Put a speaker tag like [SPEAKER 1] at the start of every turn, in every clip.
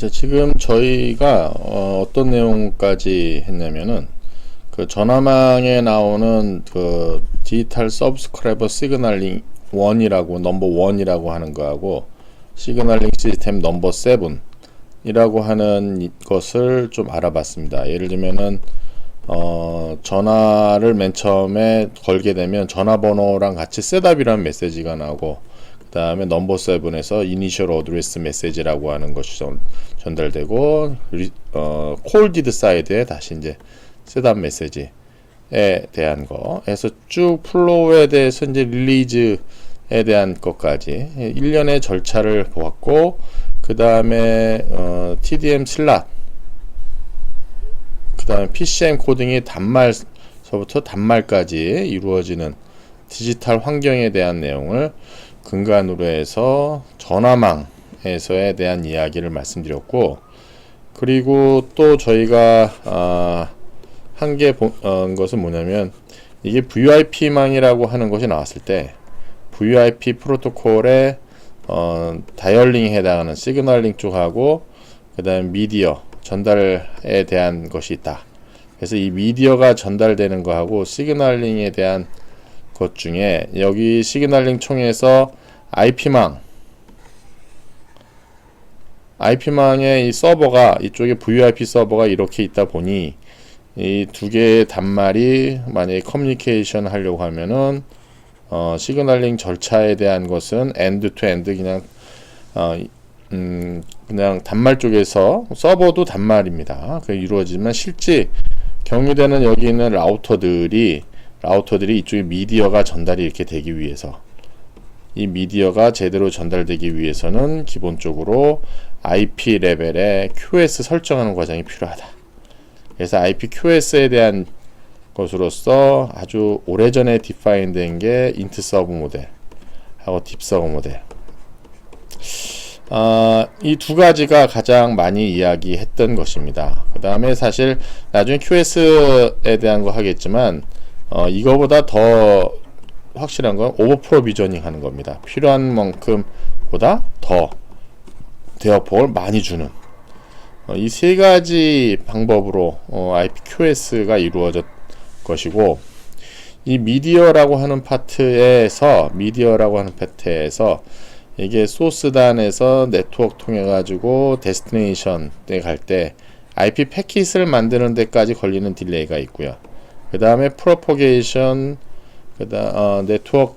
[SPEAKER 1] 자, 지금 저희가 어떤 내용까지 했냐면은 그 전화망에 나오는 그 디지털 서브스크라이버 시그널링 1이라고 넘버 1이라고 하는 거하고 시그널링 시스템 넘버 7이라고 하는 것을 좀 알아봤습니다. 예를 들면은 전화를 맨 처음에 걸게 되면 전화번호랑 같이 셋업이라는 메시지가 나오고, 그 다음에 넘버 7에서 이니셜 어드레스 메시지라고 하는 것이 전달되고, 콜 디드 사이드에 다시 이제 셋업 메시지에 대한 거에서 쭉 플로우에 대해서 이제 릴리즈에 대한 것까지 일련의 절차를 보았고, 그 다음에 TDM 슬롯, 그 다음에 PCM 코딩이 단말서부터 단말까지 이루어지는 디지털 환경에 대한 내용을 근간으로 해서 전화망에서에 대한 이야기를 말씀드렸고, 그리고 또 저희가 한 게 것은 뭐냐면, 이게 VoIP망이라고 하는 것이 나왔을 때 VoIP 프로토콜의 다이얼링에 해당하는 시그널링 쪽하고 그 다음에 미디어 전달에 대한 것이 있다. 그래서 이 미디어가 전달되는 거하고 시그널링에 대한 것 중에, 여기 시그널링 총에서 IP망의 이 서버가, 이쪽에 VoIP 서버가 이렇게 있다 보니 이 두 개의 단말이 만약에 커뮤니케이션 하려고 하면은 시그널링 절차에 대한 것은 엔드 투 엔드 그냥 단말 쪽에서, 서버도 단말입니다. 그 이루어지면 실제 경유되는 여기 있는 라우터들이 이쪽에 미디어가 전달이 이렇게 되기 위해서, 이 미디어가 제대로 전달되기 위해서는 기본적으로 IP 레벨의 QoS 설정하는 과정이 필요하다. 그래서 IP QoS에 대한 것으로서 아주 오래전에 디파인 된 게 인트 서브 모델하고 딥 서브 모델. 이 두 가지가 가장 많이 이야기했던 것입니다. 그 다음에 사실 나중에 QoS에 대한 거 하겠지만, 이거보다 더 확실한 건 오버 프로비저닝 하는 겁니다. 필요한 만큼 보다 더 대역폭을 많이 주는, 이 세 가지 방법으로 IP QoS가 이루어졌 것이고, 이 미디어라고 하는 파트에서 이게 소스단에서 네트워크 통해 가지고 데스티네이션에 갈 때 IP 패킷을 만드는 데까지 걸리는 딜레이가 있고요. 그 다음에 프로포게이션, 네트워크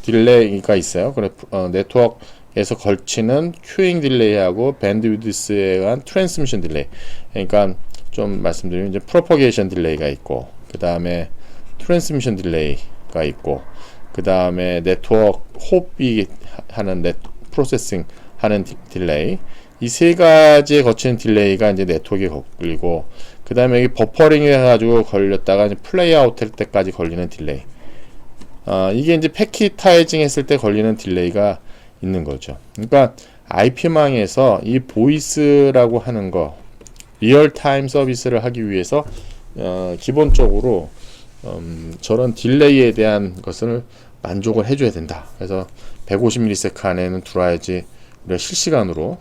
[SPEAKER 1] 딜레이가 있어요. 그래, 네트워크에서 걸치는 큐잉 딜레이하고 밴드위드스에 의한 트랜스미션 딜레이. 그러니까 좀 말씀드리면 이제 프로포게이션 딜레이가 있고, 그 다음에 트랜스미션 딜레이가 있고, 그 다음에 네트워크 홉이 하는 프로세싱 하는 딜레이, 이 세 가지에 거치는 딜레이가 이제 네트워크에 걸리고, 그 다음에 여기 버퍼링 해가지고 걸렸다가 이제 플레이 아웃 할 때까지 걸리는 딜레이. 이게 이제 패킷타이징 했을 때 걸리는 딜레이가 있는 거죠. 그러니까 IP망에서 이 보이스라고 하는 거, 리얼타임 서비스를 하기 위해서 기본적으로 저런 딜레이에 대한 것을 만족을 해줘야 된다. 그래서 150ms 안에는 들어와야지 우리가 실시간으로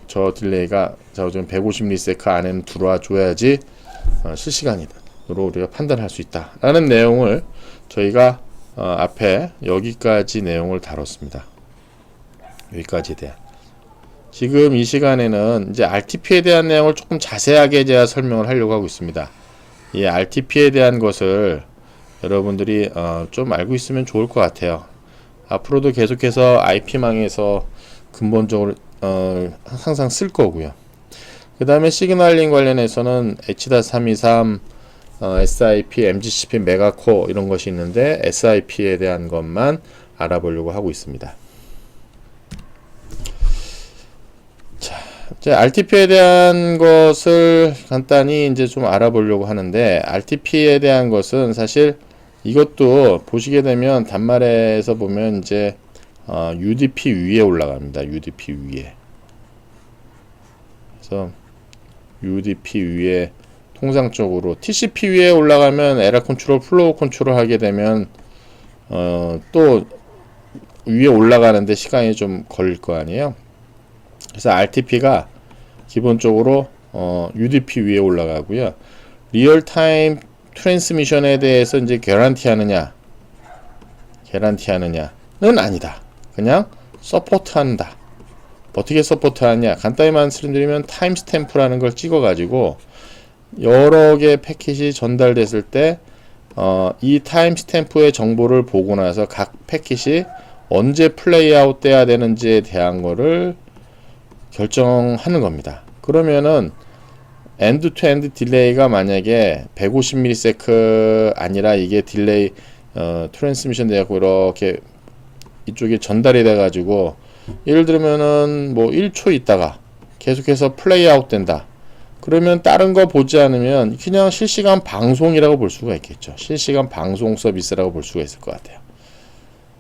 [SPEAKER 1] 저 딜레이가 지금 150ms 안에는 들어와 줘야지 실시간으로 우리가 판단할 수 있다 라는 내용을 저희가 앞에 여기까지 내용을 다뤘습니다. 여기까지에 대한, 지금 이 시간에는 이제 RTP에 대한 내용을 조금 자세하게 제가 설명을 하려고 하고 있습니다. 이 RTP에 대한 것을 여러분들이 좀 알고 있으면 좋을 것 같아요. 앞으로도 계속해서 IP망에서 근본적으로 항상 쓸 거고요. 그 다음에 시그널링 관련해서는 H.323, SIP, MGCP, 메가코어 이런 것이 있는데 SIP에 대한 것만 알아보려고 하고 있습니다. 자, RTP에 대한 것을 간단히 이제 좀 알아보려고 하는데, RTP에 대한 것은 사실 이것도 보시게 되면 단말에서 보면 이제 UDP 위에 올라갑니다. UDP 위에. 그래서 UDP 위에 통상적으로 TCP 위에 올라가면 에러 컨트롤, 플로우 컨트롤 하게 되면 또 위에 올라가는데 시간이 좀 걸릴 거 아니에요. 그래서 RTP가 기본적으로 UDP 위에 올라가고요. 리얼타임 트랜스미션에 대해서 이제 개런티하느냐는 아니다. 그냥 서포트한다. 어떻게 서포트하냐? 간단히 말씀드리면 타임스탬프라는 걸 찍어가지고 여러 개의 패킷이 전달됐을 때 이 타임스탬프의 정보를 보고 나서 각 패킷이 언제 플레이아웃 돼야 되는지에 대한 거를 결정하는 겁니다. 그러면은 엔드 투 엔드 딜레이가 만약에 150ms 아니라 이게 딜레이 트랜스미션 돼갖고 이렇게 이쪽에 전달이 돼가지고 예를 들면은 뭐 1초 있다가 계속해서 플레이 아웃 된다. 그러면 다른 거 보지 않으면 그냥 실시간 방송이라고 볼 수가 있겠죠. 실시간 방송 서비스라고 볼 수가 있을 것 같아요.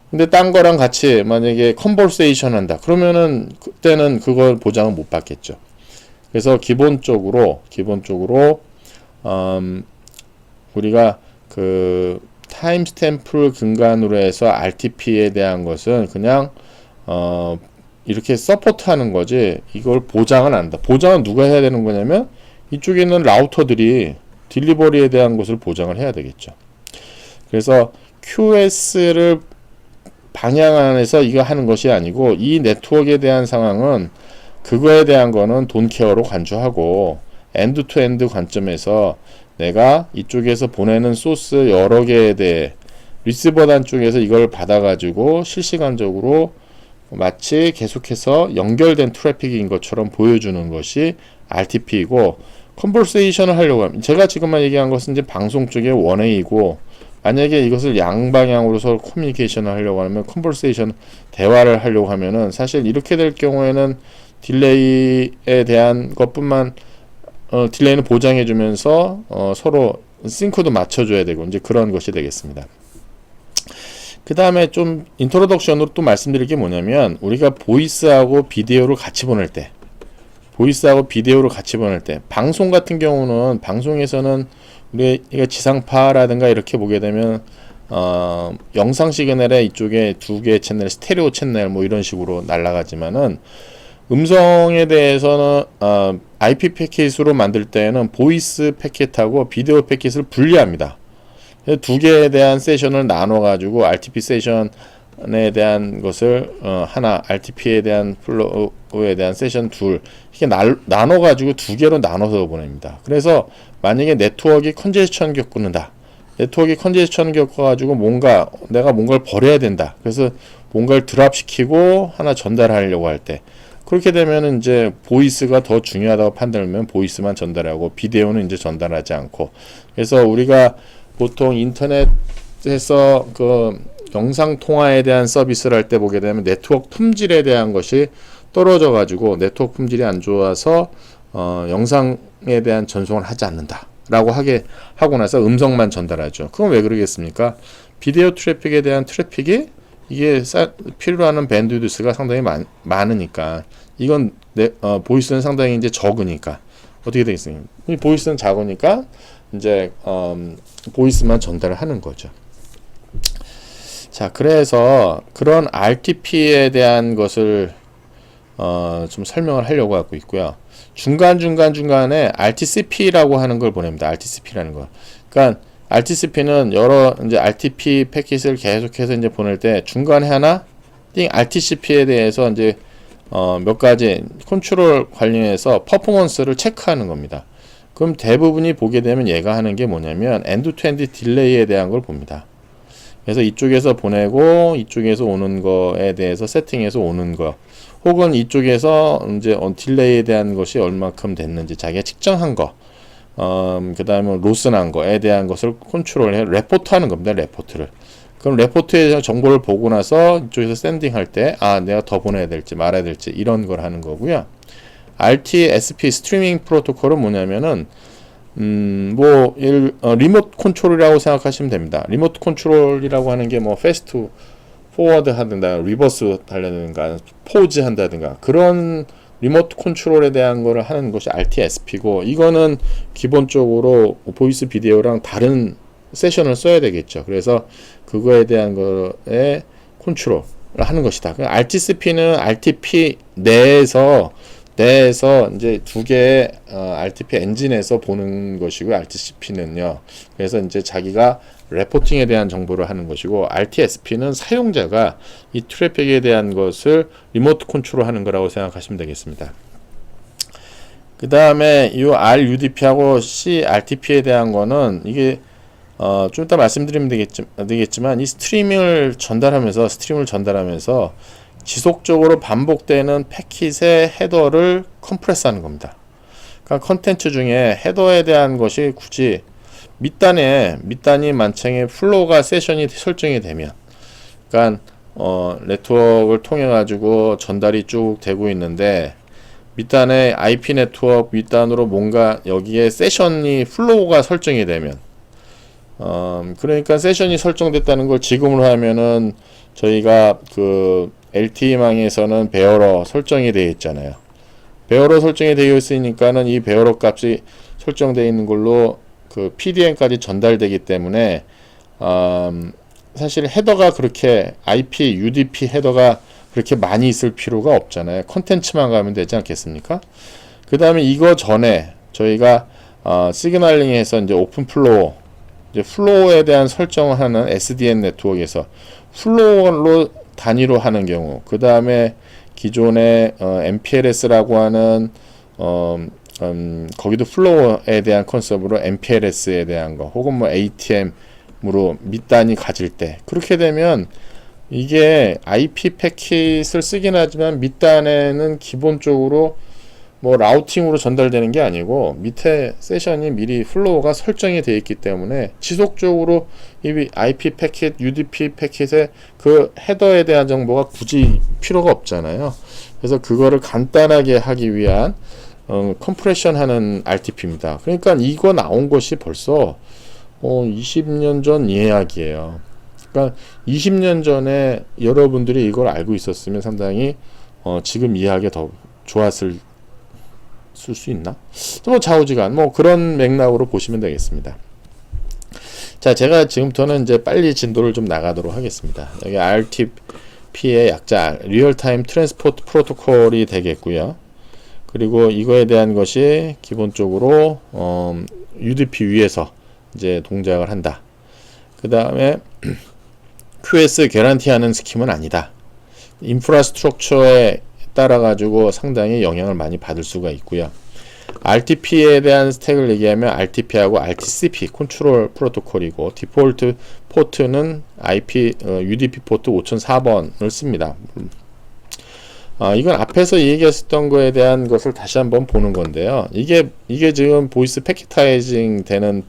[SPEAKER 1] 근데 딴 거랑 같이 만약에 컨버세이션 한다. 그러면은 그때는 그걸 보장을 못 받겠죠. 그래서 기본적으로 우리가 그 타임스탬프를 근간으로 해서 RTP에 대한 것은 그냥 이렇게 서포트하는 거지 이걸 보장은 안 한다. 보장은 누가 해야 되는 거냐면 이쪽에 있는 라우터들이 딜리버리에 대한 것을 보장을 해야 되겠죠. 그래서 QS를 방향 안에서 이거 하는 것이 아니고 이 네트워크에 대한 상황은 그거에 대한 거는 돈케어로 간주하고 엔드 투 엔드 관점에서 내가 이쪽에서 보내는 소스 여러 개에 대해 리시버단 쪽에서 이걸 받아가지고 실시간적으로 마치 계속해서 연결된 트래픽인 것처럼 보여주는 것이 RTP이고, 컨버세이션을 하려고 하면 제가 지금만 얘기한 것은 이제 방송 쪽의 원웨이고, 만약에 이것을 양방향으로 서로 커뮤니케이션을 하려고 하면 컨버세이션 대화를 하려고 하면은 사실 이렇게 될 경우에는 딜레이에 대한 것뿐만 딜레이는 보장해 주면서 서로 싱크도 맞춰줘야 되고 이제 그런 것이 되겠습니다. 그 다음에 좀 인트로덕션으로 또 말씀드릴 게 뭐냐면, 우리가 보이스하고 비디오를 같이 보낼 때 방송 같은 경우는 방송에서는 우리가 지상파라든가 이렇게 보게 되면 영상 시그널에 이쪽에 두 개의 채널, 스테레오 채널 뭐 이런 식으로 날아가지만은 음성에 대해서는 IP 패킷으로 만들 때는 보이스 패킷하고 비디오 패킷을 분리합니다. 두 개에 대한 세션을 나눠 가지고 RTP 세션에 대한 것을 하나, RTP에 대한 플로우에 대한 세션 둘, 이렇게 나눠 가지고 두 개로 나눠서 보냅니다. 그래서 만약에 네트워크가 컨제스션 겪는다. 네트워크가 컨제스션 겪어 가지고 내가 뭔가를 버려야 된다. 그래서 뭔가를 드랍시키고 하나 전달하려고 할 때, 그렇게 되면 이제 보이스가 더 중요하다고 판단하면 보이스만 전달하고 비디오는 이제 전달하지 않고, 그래서 우리가 보통 인터넷에서 그 영상 통화에 대한 서비스를 할 때 보게 되면 네트워크 품질에 대한 것이 떨어져 가지고 네트워크 품질이 안 좋아서 영상에 대한 전송을 하지 않는다 라고 하고 나서 음성만 전달하죠. 그건 왜 그러겠습니까? 비디오 트래픽에 대한 트래픽이 이게 필요로 하는 밴드위드스가 상당히 많으니까, 이건 보이스는 상당히 이제 적으니까 어떻게 되겠습니까? 이 보이스는 작으니까 이제 보이스만 전달을 하는 거죠. 자, 그래서 그런 RTP에 대한 것을 좀 설명을 하려고 하고 있고요. 중간에 RTCP라고 하는 걸 보냅니다. RTCP라는 거. 그러니까 RTCP는 여러 이제 RTP 패킷을 계속해서 이제 보낼 때 중간에 하나 RTCP에 대해서 이제 몇 가지 컨트롤 관련해서 퍼포먼스를 체크하는 겁니다. 그럼 대부분이 보게 되면 얘가 하는 게 뭐냐면 엔드 투 엔드 딜레이에 대한 걸 봅니다. 그래서 이쪽에서 보내고 이쪽에서 오는 거에 대해서 세팅해서 오는 거, 혹은 이쪽에서 이제 딜레이에 대한 것이 얼마큼 됐는지 자기가 측정한 거, 그 다음에 로스난 거에 대한 것을 컨트롤해 레포트 하는 겁니다. 레포트를. 그럼 레포트에 정보를 보고 나서 이쪽에서 샌딩 할 때 내가 더 보내야 될지 말아야 될지 이런 걸 하는 거고요. RTSP 스트리밍 프로토콜은 뭐냐면은 리모트 컨트롤이라고 생각하시면 됩니다. 리모트 컨트롤이라고 하는 게 뭐 패스트 포워드 하든가 리버스 달려든가 포즈 한다든가 그런 리모트 컨트롤에 대한 거를 하는 것이 RTSP고, 이거는 기본적으로 보이스 비디오랑 다른 세션을 써야 되겠죠. 그래서 그거에 대한 거에 컨트롤, 하는 것이다. RTCP는 RTP 내에서 이제 두 개의 RTP 엔진에서 보는 것이고, RTCP는요. 그래서 이제 자기가 레포팅에 대한 정보를 하는 것이고, RTSP는 사용자가 이 트래픽에 대한 것을 리모트 컨트롤하는 거라고 생각하시면 되겠습니다. 그 다음에 이 RUDP하고 CRTP에 대한 거는 이게 좀 이따 말씀드리면 되겠지만 이 스트림을 전달하면서 지속적으로 반복되는 패킷의 헤더를 컴프레스하는 겁니다. 그러니까 컨텐츠 중에 헤더에 대한 것이 굳이 밑단이 만창에 플로우가 세션이 설정이 되면, 그러니까 네트워크를 통해 가지고 전달이 쭉 되고 있는데 밑단에 IP 네트워크 윗단으로 뭔가 여기에 세션이 플로우가 설정이 되면, 그러니까 세션이 설정됐다는 걸 지금으로 하면은 저희가 그 LTE망에서는 베어러 설정이 되어 있잖아요. 베어러 설정이 되어 있으니까는 이 베어러 값이 설정되어 있는 걸로 그 PDN까지 전달되기 때문에 사실 헤더가 그렇게 IP, UDP 헤더가 그렇게 많이 있을 필요가 없잖아요. 컨텐츠만 가면 되지 않겠습니까? 그 다음에 이거 전에 저희가 시그널링에서 이제 오픈 플로우, 이제 플로우에 대한 설정을 하는 SDN 네트워크에서 플로우로 단위로 하는 경우, 그 다음에 기존의 MPLS라고 하는 거기도 플로우에 대한 컨셉으로 MPLS에 대한 거, 혹은 뭐 ATM으로 밑단위 가질 때, 그렇게 되면 이게 IP 패킷을 쓰긴 하지만 밑단에는 기본적으로 뭐 라우팅으로 전달되는 게 아니고 밑에 세션이 미리 플로우가 설정이 되어 있기 때문에 지속적으로 이 IP 패킷, UDP 패킷의 그 헤더에 대한 정보가 굳이 필요가 없잖아요. 그래서 그거를 간단하게 하기 위한 컴프레션 하는 RTP입니다. 그러니까 이거 나온 것이 벌써 20년 전 이야기예요. 그러니까 20년 전에 여러분들이 이걸 알고 있었으면 상당히 지금 이해하기 더 좋았을 수 있나? 뭐 좌우지간 뭐 그런 맥락으로 보시면 되겠습니다. 자, 제가 지금부터는 이제 빨리 진도를 좀 나가도록 하겠습니다. 여기 RTP의 약자 리얼타임 트랜스포트 프로토콜이 되겠고요. 그리고 이거에 대한 것이 기본적으로 UDP 위에서 이제 동작을 한다. 그 다음에 QS 개런티하는 스킴은 아니다. 인프라스트럭처에 따라 가지고 상당히 영향을 많이 받을 수가 있고요. RTP에 대한 스택을 얘기하면 RTP하고 RTCP 컨트롤 프로토콜이고, 디폴트 포트는 IP UDP 포트 5004번을 씁니다. 이건 앞에서 얘기했었던 거에 대한 것을 다시 한번 보는 건데요. 이게 지금 보이스 패킷타이징 되는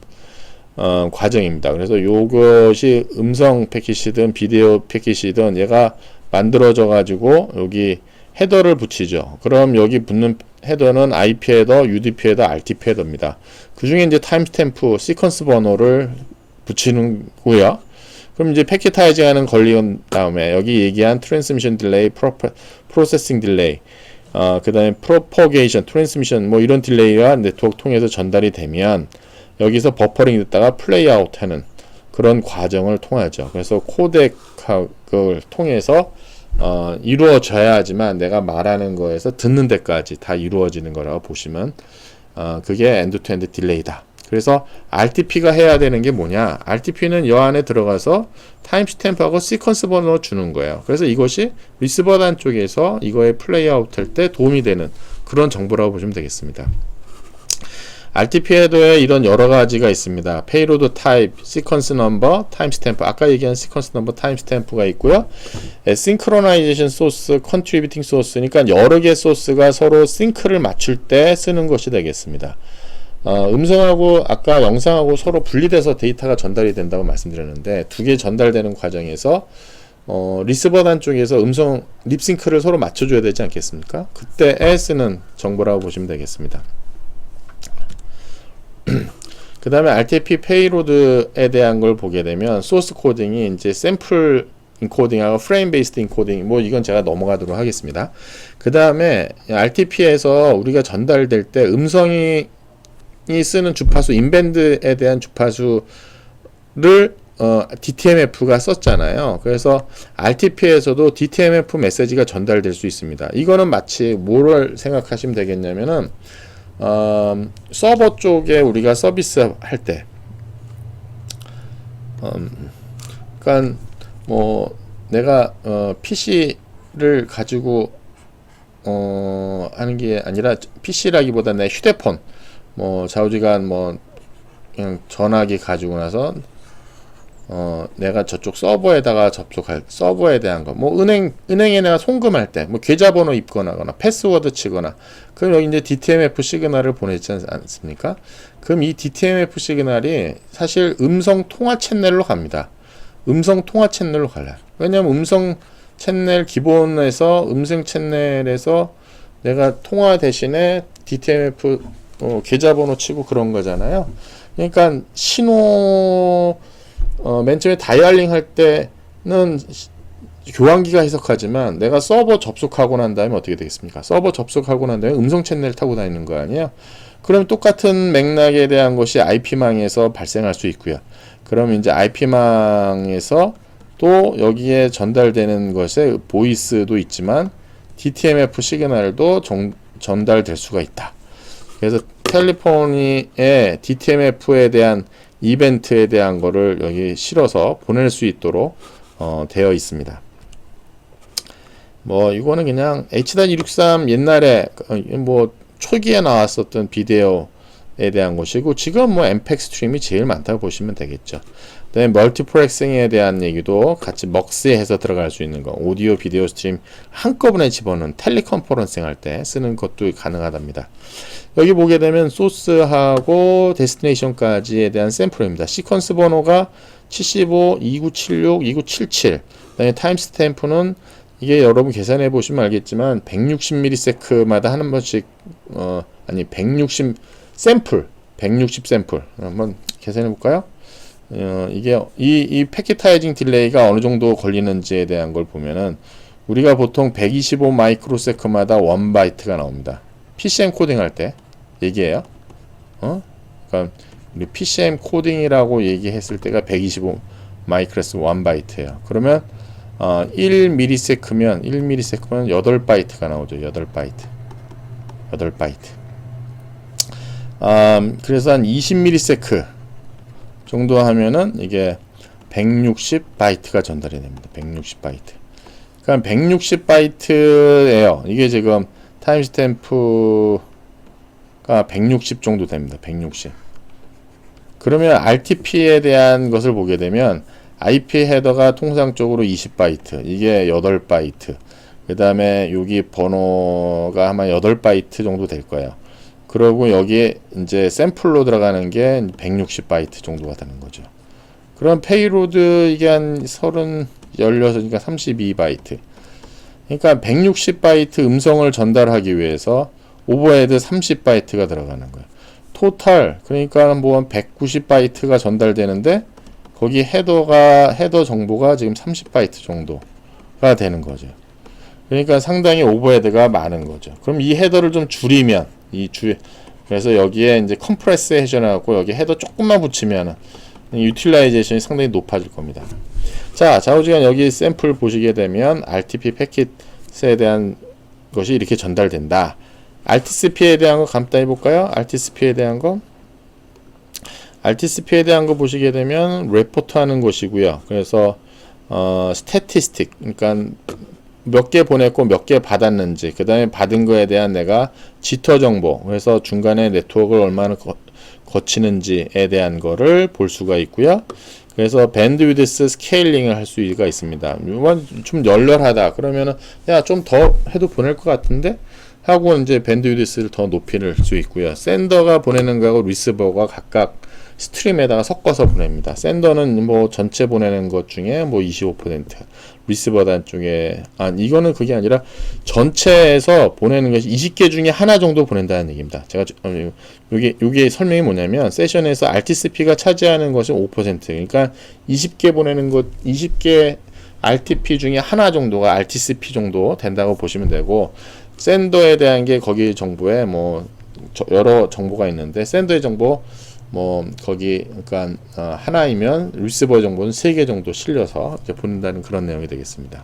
[SPEAKER 1] 과정입니다. 그래서 요것이 음성 패킷이든 비디오 패킷이든 얘가 만들어져 가지고 여기 헤더를 붙이죠. 그럼 여기 붙는 헤더는 IP 헤더, UDP 헤더, RTP 헤더입니다. 그 중에 이제 타임스탬프, 시퀀스 번호를 붙이는 거고요. 그럼 이제 패킷타이징 하는 걸린 다음에 여기 얘기한 트랜스미션 딜레이, 프로세싱 딜레이, 그 다음에 프로포게이션, 트랜스미션 뭐 이런 딜레이가 네트워크 통해서 전달이 되면 여기서 버퍼링 됐다가 플레이 아웃 하는 그런 과정을 통하죠. 그래서 코덱을 통해서 이루어져야 하지만 내가 말하는 거에서 듣는 데까지 다 이루어지는 거라고 보시면 그게 엔드-투-엔드 딜레이다. 그래서 RTP가 해야 되는 게 뭐냐? RTP는 여 안에 들어가서 타임스탬프하고 시퀀스 번호 주는 거예요. 그래서 이것이 리시버단 쪽에서 이거에 플레이 아웃 할 때 도움이 되는 그런 정보라고 보시면 되겠습니다. RTP에도 이런 여러 가지가 있습니다. 페이로드 타입, 시퀀스 넘버, 타임스탬프. 아까 얘기한 시퀀스 넘버, 타임스탬프가 있고요. 싱크로나이제이션 소스, 컨트리뷰팅 소스. 그러니까 여러 개의 소스가 서로 싱크를 맞출 때 쓰는 것이 되겠습니다. 음성하고 아까 영상하고 서로 분리돼서 데이터가 전달이 된다고 말씀드렸는데, 두 개 전달되는 과정에서 리시버단 쪽에서 음성 립싱크를 서로 맞춰줘야 되지 않겠습니까? 그때에 쓰는 정보라고 보시면 되겠습니다. 그 다음에 RTP 페이로드에 대한 걸 보게 되면 소스 코딩이 이제 샘플 인코딩하고 프레임 베이스드 인코딩, 뭐 이건 제가 넘어가도록 하겠습니다. 그 다음에 RTP에서 우리가 전달될 때 음성이 쓰는 주파수 인밴드에 대한 주파수를 DTMF가 썼잖아요. 그래서 RTP에서도 DTMF 메시지가 전달될 수 있습니다. 이거는 마치 뭐를 생각하시면 되겠냐면은 서버 쪽에 우리가 서비스 할 때, 그러니까 뭐 내가 PC를 가지고 하는 게 아니라 PC라기보다 내 휴대폰 뭐 좌우지간 뭐 그냥 전화기 가지고 나서 내가 저쪽 서버에다가 접속할 서버에 대한 거, 뭐 은행에 내가 송금할 때, 뭐 계좌번호 입력하거나 패스워드 치거나, 그럼 여기 이제 DTMF 시그널을 보내지 않습니까? 그럼 이 DTMF 시그널이 사실 음성 통화 채널로 갑니다. 음성 통화 채널로 가요. 왜냐면 음성 채널 기본에서 음성 채널에서 내가 통화 대신에 DTMF 계좌번호 치고 그런 거잖아요. 그러니까 신호 맨 처음에 다이얼링 할 때는 교환기가 해석하지만 내가 서버 접속하고 난 다음에 어떻게 되겠습니까? 서버 접속하고 난 다음에 음성 채널을 타고 다니는 거 아니에요? 그럼 똑같은 맥락에 대한 것이 IP망에서 발생할 수 있고요. 그럼 이제 IP망에서 또 여기에 전달되는 것에 보이스도 있지만 DTMF 시그널도 전달될 수가 있다. 그래서 텔레폰의 DTMF에 대한 이벤트에 대한 거를 여기 실어서 보낼 수 있도록 되어 있습니다. 뭐 이거는 그냥 H.263 옛날에 뭐 초기에 나왔었던 비디오에 대한 것이고, 지금 뭐 엠팩 스트림이 제일 많다고 보시면 되겠죠. 그다음에 멀티플렉싱에 대한 얘기도 같이 먹스해서 들어갈 수 있는 거, 오디오 비디오 스트림 한꺼번에 집어넣은 텔레컨퍼런싱 할 때 쓰는 것도 가능하답니다. 여기 보게 되면 소스하고 데스티네이션까지에 대한 샘플입니다. 시퀀스 번호가 75, 2976, 2977. 그다음에 타임 스탬프는 이게 여러분 계산해 보시면 알겠지만 160ms마다 한 번씩 160 샘플, 160 샘플 한번 계산해 볼까요? 이게 이 패킷타이징 딜레이가 어느 정도 걸리는지에 대한 걸 보면은 우리가 보통 125 마이크로세컨마다 1바이트가 나옵니다. PCM 코딩 할 때 얘기해요. 그러니까 우리 PCM 코딩이라고 얘기했을 때가 125 마이크로스 1바이트예요. 그러면 1ms면 8바이트가 나오죠. 8바이트. 그래서 한 20ms 정도 하면은 이게 160바이트가 전달이 됩니다. 160바이트. 그러니까 160바이트예요. 이게 지금 타임스탬프가 160 정도 됩니다. 160. 그러면 RTP에 대한 것을 보게 되면 IP 헤더가 통상적으로 20바이트, 이게 8바이트. 그 다음에 여기 번호가 아마 8바이트 정도 될 거예요. 그리고 여기에 이제 샘플로 들어가는 게 160바이트 정도가 되는 거죠. 그럼 페이로드 이게 한 16이니까 32바이트. 그러니까 160바이트 음성을 전달하기 위해서 오버헤드 30바이트가 들어가는 거예요. 토탈, 그러니까 뭐 190바이트가 전달되는데 거기 헤더 정보가 지금 30바이트 정도가 되는 거죠. 그러니까 상당히 오버헤드가 많은 거죠. 그럼 이 헤더를 좀 줄이면 그래서 여기에 이제 컴프레스 해줘갖고 여기 헤더 조금만 붙이면 유틸라이제이션이 상당히 높아질 겁니다. 자, 좌우지간 여기 샘플 보시게 되면 RTP 패킷에 대한 것이 이렇게 전달된다. RTSP에 대한 거 간단히 볼까요? RTSP에 대한 거 보시게 되면 레포트 하는 것이고요. 그래서 스태티스틱, 그러니까 몇 개 보냈고 몇 개 받았는지, 그 다음에 받은 거에 대한 내가 지터 정보, 그래서 중간에 네트워크를 얼마나 거치는지에 대한 거를 볼 수가 있고요. 그래서 밴드위드스 스케일링을 할 수가 있습니다. 좀 열렬하다 그러면은 야, 좀 더 해도 보낼 것 같은데 하고 이제 밴드위드스를 더 높일 수 있고요. 샌더가 보내는 거하고 리시버가 각각 스트림에다가 섞어서 보냅니다. 샌더는 뭐 전체 보내는 것 중에 뭐 25%, 리시버단 쪽에 이거는 그게 아니라 전체에서 보내는 것이 20개 중에 하나 정도 보낸다는 얘기입니다. 제가 요게 설명이 뭐냐면 세션에서 RTSP가 차지하는 것이 5%, 그러니까 20개 보내는 것, 20개 RTP 중에 하나 정도가 RTSP 정도 된다고 보시면 되고, 샌더에 대한 게 거기 정보에 뭐 여러 정보가 있는데 샌더의 정보 뭐 거기 그러니까 하나이면 리시버 정보는 3개 정도 실려서 이제 보낸다는 그런 내용이 되겠습니다.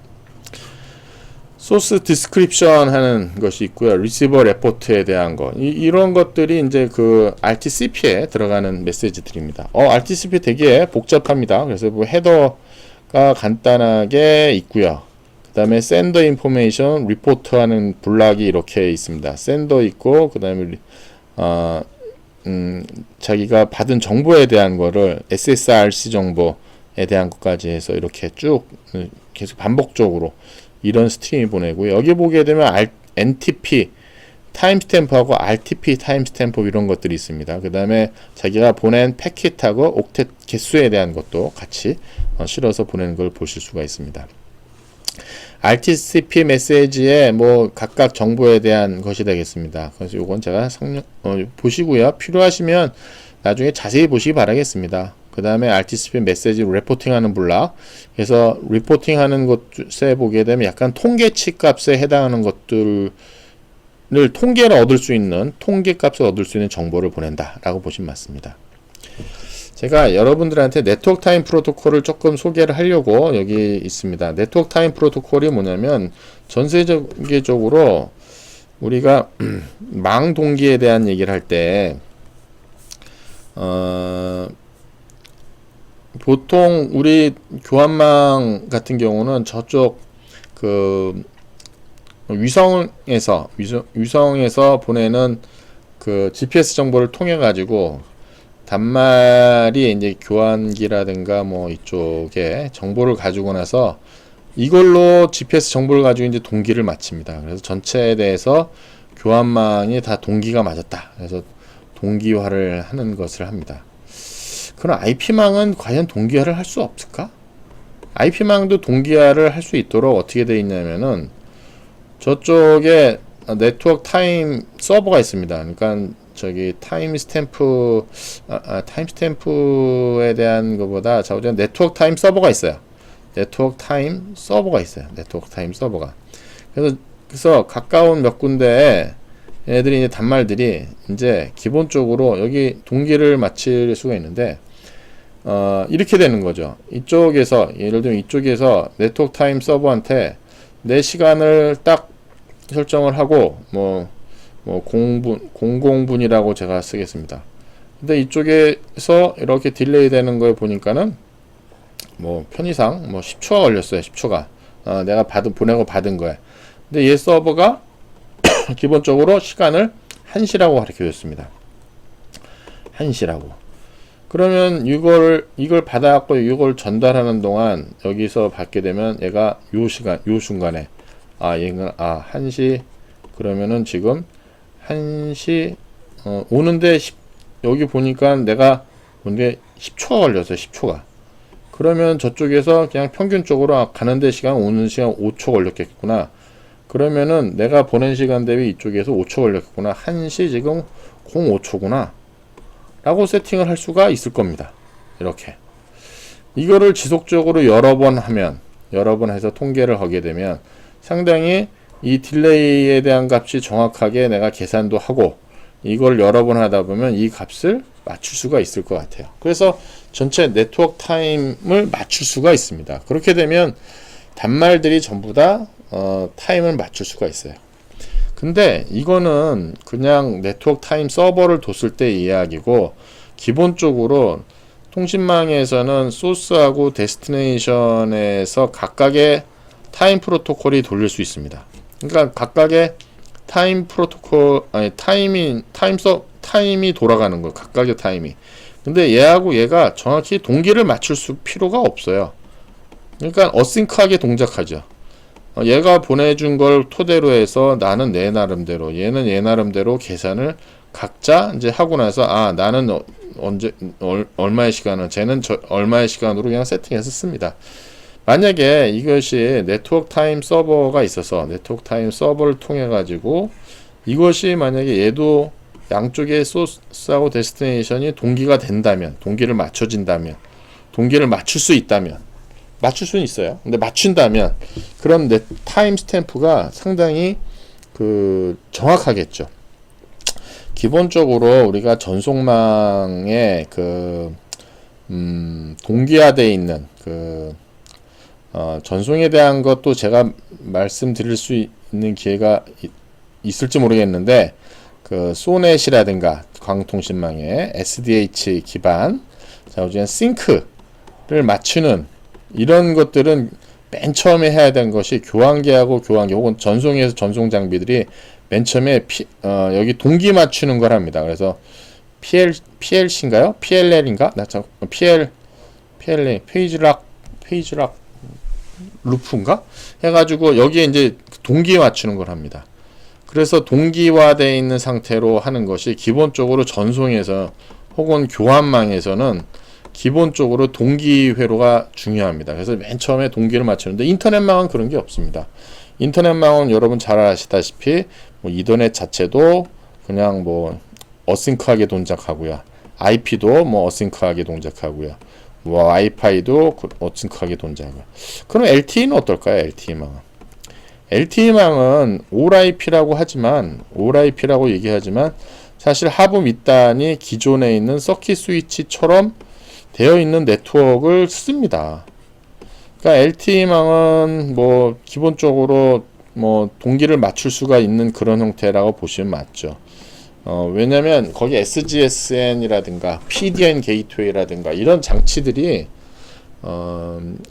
[SPEAKER 1] 소스 디스크립션 하는 것이 있고요. 리시버 레포트에 대한 거. 이런 것들이 이제 그 RTCP에 들어가는 메시지들입니다. RTCP 되게 복잡합니다. 그래서 뭐 헤더가 간단하게 있고요. 그 다음에 샌더 인포메이션 리포트 하는 블락이 이렇게 있습니다. 샌더 있고, 그 다음에 자기가 받은 정보에 대한 거를 SSRC 정보에 대한 것까지 해서 이렇게 쭉 계속 반복적으로 이런 스트림이 보내고요. 여기 보게 되면 NTP 타임스탬프하고 RTP 타임스탬프 이런 것들이 있습니다. 그 다음에 자기가 보낸 패킷하고 옥텟 개수에 대한 것도 같이 실어서 보내는 걸 보실 수가 있습니다. RTCP 메시지에 뭐 각각 정보에 대한 것이 되겠습니다. 그래서 이건 제가 보시고요. 필요하시면 나중에 자세히 보시기 바라겠습니다. 그 다음에 RTCP 메시지 레포팅하는 블락. 그래서 리포팅하는 것에 보게 되면 약간 통계치 값에 해당하는 것들을 통계를 얻을 수 있는 통계 값을 얻을 수 있는 정보를 보낸다라고 보시면 맞습니다. 제가 여러분들한테 네트워크 타임 프로토콜을 조금 소개를 하려고 여기 있습니다. 네트워크 타임 프로토콜이 뭐냐면 전 세계적으로 우리가 망 동기에 대한 얘기를 할 때 보통 우리 교환망 같은 경우는 저쪽 그 위성에서 보내는 그 GPS 정보를 통해 가지고 단말이 이제 교환기라든가 뭐 이쪽에 정보를 가지고 나서 이걸로 GPS 정보를 가지고 이제 동기를 맞춥니다. 그래서 전체에 대해서 교환망이 다 동기가 맞았다. 그래서 동기화를 하는 것을 합니다. 그럼 IP망은 과연 동기화를 할 수 없을까? IP망도 동기화를 할 수 있도록 어떻게 되어 있냐면은 저쪽에 네트워크 타임 서버가 있습니다. 그러니까 저기 타임스탬프에 대한 것보다 자우전 네트워크 타임 서버가 있어요. 네트워크 타임 서버가 있어요. 네트워크 타임 서버가. 그래서 가까운 몇 군데에 얘네들이 이제 단말들이 이제 기본적으로 여기 동기를 맞출 수가 있는데 이렇게 되는 거죠. 이쪽에서 예를 들면 이쪽에서 네트워크 타임 서버한테 내 시간을 딱 설정을 하고 뭐 00분이라고 제가 쓰겠습니다. 근데 이쪽에서 이렇게 딜레이 되는 걸 보니까는 뭐 편의상 뭐 10초가 걸렸어요. 10초가 내가 보내고 받은 거야. 근데 얘 서버가 기본적으로 시간을 1시라고 가르쳐 줬습니다. 1시라고. 그러면 이걸 받아갖고 이걸 전달하는 동안 여기서 받게 되면 얘가 요 순간에 얘는 1시 그러면은 지금 1시 오는데 여기 보니까 내가 오는데 10초가 걸렸어요. 10초가. 그러면 저쪽에서 그냥 평균적으로 가는데 시간 오는 시간 5초 걸렸겠구나. 그러면은 내가 보낸 시간 대비 이쪽에서 5초 걸렸구나. 1시 지금 05초구나. 라고 세팅을 할 수가 있을 겁니다. 이렇게. 이거를 지속적으로 여러 번 해서 통계를 하게 되면 상당히 이 딜레이에 대한 값이 정확하게 내가 계산도 하고 이걸 여러 번 하다 보면 이 값을 맞출 수가 있을 것 같아요. 그래서 전체 네트워크 타임을 맞출 수가 있습니다. 그렇게 되면 단말들이 전부 다 타임을 맞출 수가 있어요. 근데 이거는 그냥 네트워크 타임 서버를 뒀을 때 이야기고 기본적으로 통신망에서는 소스하고 데스티네이션에서 각각의 타임 프로토콜이 돌릴 수 있습니다. 그러니까 각각의 타임 프로토콜 타임이 돌아가는 거예요. 각각의 타임이. 근데 얘하고 얘가 정확히 동기를 맞출 필요가 없어요. 그러니까 어싱크하게 동작하죠. 얘가 보내준 걸 토대로 해서 나는 내 나름대로, 얘는 얘 나름대로 계산을 각자 이제 하고 나서 나는 얼마의 시간을, 쟤는 얼마의 시간으로 그냥 세팅해서 씁니다. 만약에 이것이 네트워크 타임 서버가 있어서 네트워크 타임 서버를 통해 가지고 이것이 만약에 얘도 양쪽의 소스하고 데스티네이션이 동기가 된다면, 동기를 맞춰진다면, 동기를 맞출 수 있다면, 맞출 수는 있어요. 근데 맞춘다면 그런 타임 스탬프가 상당히 정확하겠죠. 기본적으로 우리가 전송망에 동기화되어 있는 전송에 대한 것도 제가 말씀드릴 수 있는 기회가 있을지 모르겠는데, 소넷이라든가 광통신망의 SDH 기반, 자, 우선 싱크를 맞추는 이런 것들은 맨 처음에 해야 되는 것이 교환기하고 교환기 혹은 전송에서 전송 장비들이 맨 처음에 여기 동기 맞추는 걸 합니다. 그래서 PLC인가요? PLL인가? PLL 페이지락 루프인가? 해가지고 여기에 이제 동기 맞추는 걸 합니다. 그래서 동기화되어 있는 상태로 하는 것이 기본적으로 전송에서 혹은 교환망에서는 기본적으로 동기 회로가 중요합니다. 그래서 맨 처음에 동기를 맞추는데, 인터넷망은 그런 게 없습니다. 인터넷망은 여러분 잘 아시다시피 이더넷 자체도 그냥 어싱크하게 동작하고요. IP도 어싱크하게 동작하고요. 와이파이도 어싱크하게 동작하고요. 그럼 LTE는 어떨까요? LTE망은 올IP라고 얘기하지만 사실 하부 밑단이 기존에 있는 서킷 스위치처럼 되어 있는 네트워크를 씁니다. 그러니까 LTE망은 기본적으로 동기를 맞출 수가 있는 그런 형태라고 보시면 맞죠. 왜냐면 거기 SGSN이라든가 PDN 게이트웨이라든가 이런 장치들이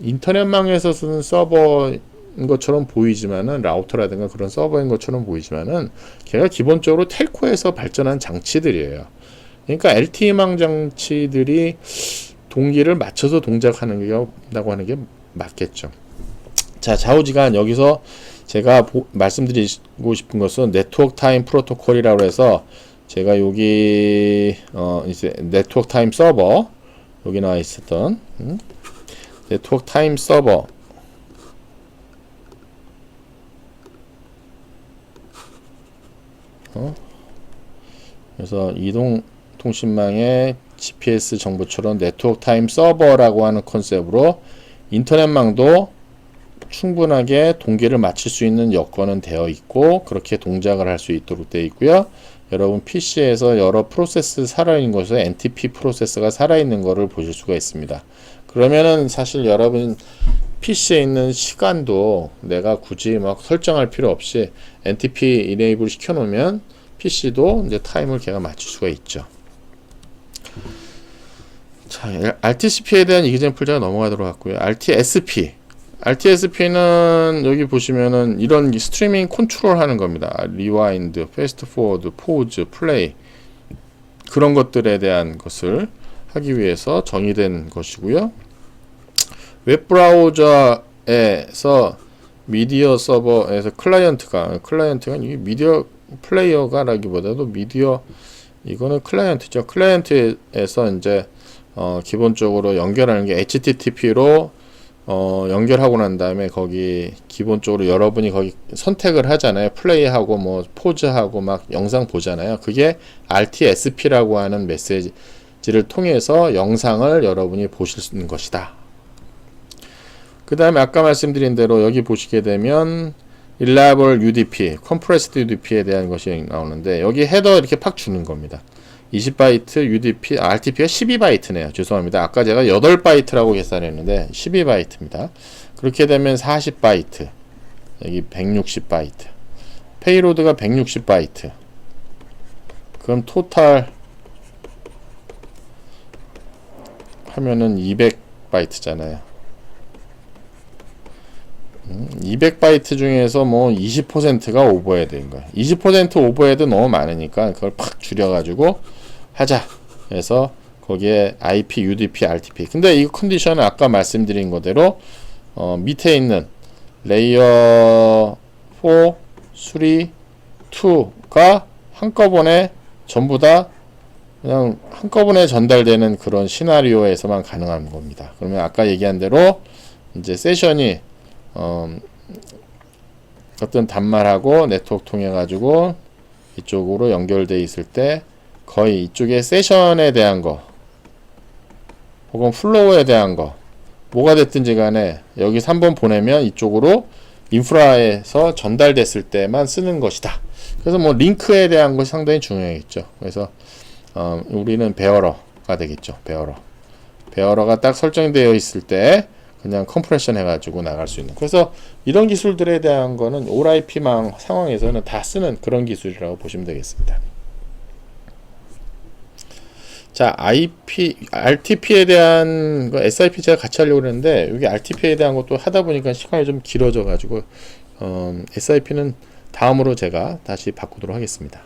[SPEAKER 1] 인터넷망에서 쓰는 서버인 것처럼 보이지만은, 라우터라든가 그런 서버인 것처럼 보이지만은 걔가 기본적으로 텔코에서 발전한 장치들이에요. 그러니까 LTE망 장치들이 동기를 맞춰서 동작한다고 하는 게 맞겠죠. 자, 좌우지간 여기서 제가 말씀드리고 싶은 것은 네트워크 타임 프로토콜이라고 해서, 제가 여기 이제 네트워크 타임 서버 여기 나와 있었던 네트워크 타임 서버, 그래서 이동통신망의 GPS 정보처럼 네트워크 타임 서버라고 하는 컨셉으로 인터넷망도 충분하게 동기를 맞출 수 있는 여건은 되어 있고, 그렇게 동작을 할 수 있도록 되어 있고요. 여러분 PC에서 여러 프로세스 살아있는 것에 NTP 프로세스가 살아있는 것을 보실 수가 있습니다. 그러면은 사실 여러분 PC에 있는 시간도 내가 굳이 설정할 필요 없이 NTP 이네이블 시켜놓으면 PC도 이제 타임을 걔가 맞출 수가 있죠. 자, RTCP에 대한 이그젠플 제가 넘어가도록 하고요. RTSP는 여기 보시면은 이런 스트리밍 컨트롤 하는 겁니다. 리와인드, 패스트 포워드, 포즈, 플레이, 그런 것들에 대한 것을 하기 위해서 정의된 것이고요. 웹브라우저에서 미디어 서버에서 클라이언트가 이게 미디어 플레이어가라기보다도 이거는 클라이언트죠. 클라이언트에서 이제 기본적으로 연결하는 게 HTTP로 연결하고 난 다음에 거기 기본적으로 여러분이 거기 선택을 하잖아요. 플레이하고 포즈하고 영상 보잖아요. 그게 RTSP라고 하는 메시지를 통해서 영상을 여러분이 보실 수 있는 것이다. 그 다음에 아까 말씀드린 대로 여기 보시게 되면 Reliable UDP, Compressed UDP에 대한 것이 나오는데, 여기 헤더 이렇게 팍 주는 겁니다. 20바이트 UDP, RTP가 12바이트네요. 죄송합니다. 아까 제가 8바이트라고 계산했는데 12바이트입니다. 그렇게 되면 40바이트, 여기 160바이트, 페이로드가 160바이트, 그럼 토탈 하면은 200바이트잖아요. 200바이트 중에서 20%가 오버헤드인 거예요. 20% 오버헤드 너무 많으니까 그걸 팍 줄여가지고 하자 해서 거기에 IP, UDP, RTP. 근데 이 컨디션은 아까 말씀드린 거대로 밑에 있는 레이어 4, 3, 2가 한꺼번에 전부 다 그냥 한꺼번에 전달되는 그런 시나리오에서만 가능한 겁니다. 그러면 아까 얘기한 대로 이제 세션이 어떤 단말하고 네트워크 통해 가지고 이쪽으로 연결돼 있을 때 거의 이쪽에 세션에 대한 거 혹은 플로우에 대한 거 뭐가 됐든지 간에 여기서 한번 보내면 이쪽으로 인프라에서 전달됐을 때만 쓰는 것이다. 그래서 뭐 링크에 대한 것이 상당히 중요하겠죠. 그래서 우리는 베어러가 되겠죠. 베어러가 딱 설정되어 있을 때 그냥 컴프레션 해가지고 나갈 수 있는. 그래서 이런 기술들에 대한 거는 올 IP망 상황에서는 다 쓰는 그런 기술이라고 보시면 되겠습니다. 자, RTP에 대한 거, SIP 제가 같이 하려고 했는데, 여기 RTP에 대한 것도 하다 보니까 시간이 좀 길어져가지고, SIP는 다음으로 제가 다시 바꾸도록 하겠습니다.